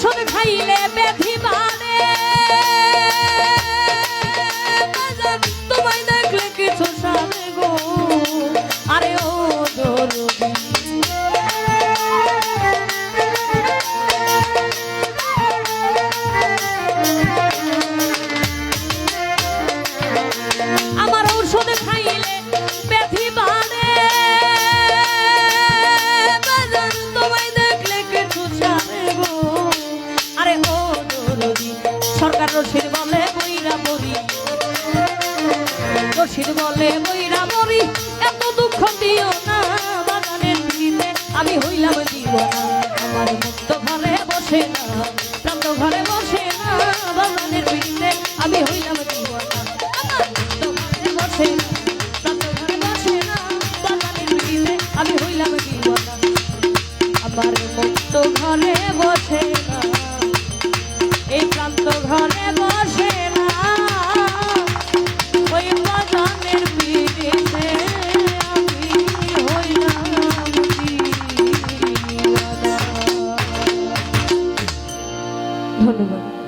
ঔষধ খাইলে ব্যাধি বাড়ে তোমায় দেখলে কিছু সারে গো আরে ও দরদি আমার ঔষধ খাইলে ব্যাধি বাড়ে তোমায় দেখলে কিছু সারে গো আরে ও দরদি সরকার রশিদ বলে বইরা মরি রশিদ বলে বইরা মরি এত দুঃখ দিও না বাগানের দিনে আমি হইলাম দিওয়ানা আমার মুক্ত ঘরে বসে না প্রান্ত ঘরে বসে না বাগানের দিনে আমি হইলাম দিওয়ানা আমার মুক্ত ঘরে বসে না প্রান্ত ঘরে বসে না বাগানের দিনে আমি হইলাম দিওয়ানা আমার মুক্ত ঘরে বসে না এই প্রান্ত ঘরে বসে না ওই বাগানের পিড়িতে আমি হইলাম দিওয়ানা। ধন্যবাদ।